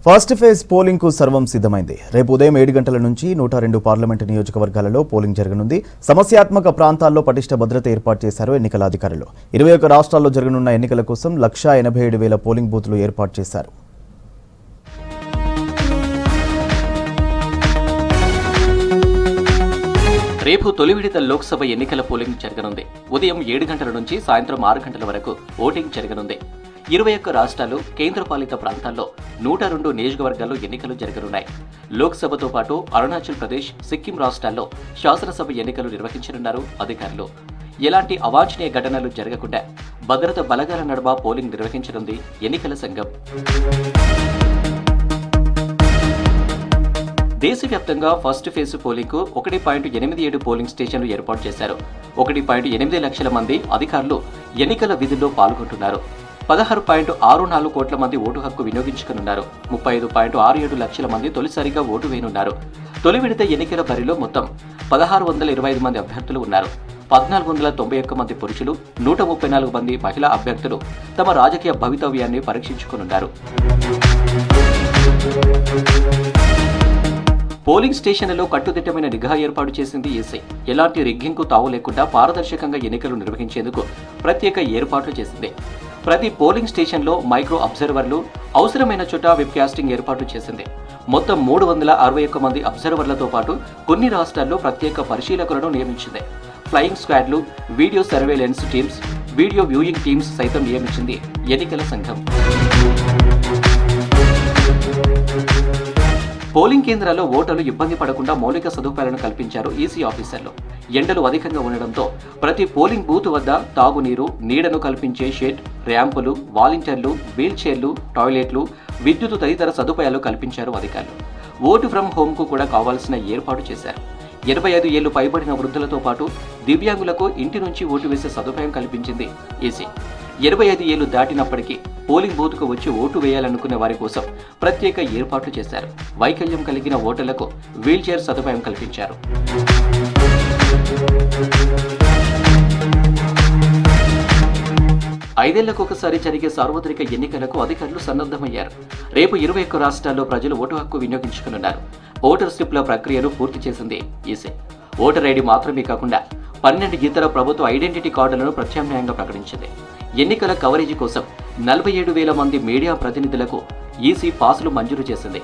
First phase polling కు సర్వం సిద్ధమైంది. రేపు ఉదయం 7 గంటల నుంచి 102 పార్లమెంటు నియోజకవర్గాలలో పోలింగ్ జరగనుంది. సమస్యాత్మక ప్రాంతాల్లో పటిష్ట భద్రత ఏర్పాటు చేశారు ఎన్నికల అధికారులు. 21 రాష్ట్రాల్లో జరగనున్న ఎన్నికల కోసం 1,87,000 పోలింగ్ బూత్లు ఏర్పాటు చేశారు. రేపు తొలి విడత లోక్సభ ఎన్నికల పోలింగ్ జరగనుంది. ఉదయం 7 గంటల నుంచి సాయంత్రం 6 గంటల వరకు ఓటింగ్ జరగనుంది. 21 రాష్ట్రాలు, కేంద్రపాలిత ప్రాంతాల్లో 102 నియోజకవర్గాల్లో ఎన్నికలు జరగనున్నాయి. లోక్సభతో పాటు అరుణాచల్ ప్రదేశ్, సిక్కిం రాష్ట్రాల్లో శాసనసభ ఎన్నికలు నిర్వహించనున్నారు అధికారులు. ఎలాంటి అవాంఛనీయ ఘటనలు జరగకుండా భద్రత బలగాల నడుమ పోలింగ్ నిర్వహించనుంది ఎన్నికల సంఘం. దేశవ్యాప్తంగా ఫస్ట్ ఫేజ్ పోలింగ్కు 1.87 పోలింగ్ స్టేషన్లు ఏర్పాటు చేశారు. 1.8 లక్షల మంది అధికారులు ఎన్నికల విధుల్లో పాల్గొంటున్నారు. 16.64 కోట్ల మంది ఓటు హక్కు వినియోగించుకున్నారు. 35.67 లక్షల మంది తొలిసారిగా ఓటు వేయనున్నారు. తొలి విడత ఎన్నికల బరిలో మొత్తం 1,625 మంది అభ్యర్థులు ఉన్నారు. 1,491 మంది పురుషులు, 134 మంది మహిళా అభ్యర్థులు తమ రాజకీయ భవితవ్యాన్ని పరీక్షించుకున్నారు. పోలింగ్ స్టేషన్లలో కట్టుదిట్టమైన నిఘా ఏర్పాటు చేసింది ఈసీ. ఎలాంటి రిగ్గింగ్కు తావు లేకుండా పారదర్శకంగా ఎన్నికలు నిర్వహించేందుకు ప్రత్యేక ఏర్పాట్లు చేసింది. ప్రతి పోలింగ్ స్టేషన్లో మైక్రో అబ్జర్వర్లు, అవసరమైన చోట వెబ్కాస్టింగ్ ఏర్పాటు చేసింది. మొత్తం 361 మంది అబ్జర్వర్లతో పాటు కొన్ని రాష్ట్రాల్లో ప్రత్యేక పరిశీలకులను నియమించింది. ఫ్లయింగ్ స్క్వాడ్లు, video surveillance teams, video viewing teams సైతం నియమించింది ఎన్నికల సంఘం. పోలింగ్ కేంద్రాల్లో ఓటర్లు ఇబ్బంది పడకుండా మౌలిక సదుపాయాలను కల్పించారు ఈసీ ఆఫీసర్లు. ఎండలు అధికంగా ఉండడంతో ప్రతి పోలింగ్ బూత్ వద్ద తాగునీరు, నీడను కల్పించే షెడ్, ర్యాంపులు, వాలంటీర్లు, వీల్ చైర్లు, టాయిలెట్లు, విద్యుత్ తదితర సదుపాయాలు కల్పించారు అధికారులు. ఓటు ఫ్రమ్ హోమ్కు కూడా కావాల్సిన ఏర్పాటు చేశారు. 85 ఏళ్లు పైబడిన వృద్ధులతో పాటు దివ్యాంగులకు ఇంటి నుంచి ఓటు వేసే సదుపాయం కల్పించింది ఈసీ. 25 ఏళ్లు దాటినప్పటికీ పోలింగ్ బూత్కు వచ్చి ఓటు వేయాలనుకునే వారి కోసం ప్రత్యేక ఏర్పాట్లు చేశారు. వైకల్యం కలిగిన ఓటర్లకు వీల్ చైర్ సదుపాయం కల్పించారు. ఐదేళ్లకు ఒకసారి జరిగే సార్వత్రిక ఎన్నికలకు అధికారులు సన్నద్ధమయ్యారు. రేపు 21 రాష్ట్రాల్లో ప్రజలు ఓటు హక్కు వినియోగించుకున్నారు. ఓటర్ స్లిప్ల ప్రక్రియను పూర్తి చేసింది ఈసీ. ఓటర్ ఐడి మాత్రమే కాకుండా 12 ఇతర ప్రభుత్వ ఐడెంటిటీ కార్డులను ప్రత్యామ్నాయంగా ప్రకటించింది. ఎన్నికల కవరేజీ కోసం 47,000 మంది మీడియా ప్రతినిధులకు ఈసీ పాసులు మంజూరు చేసింది.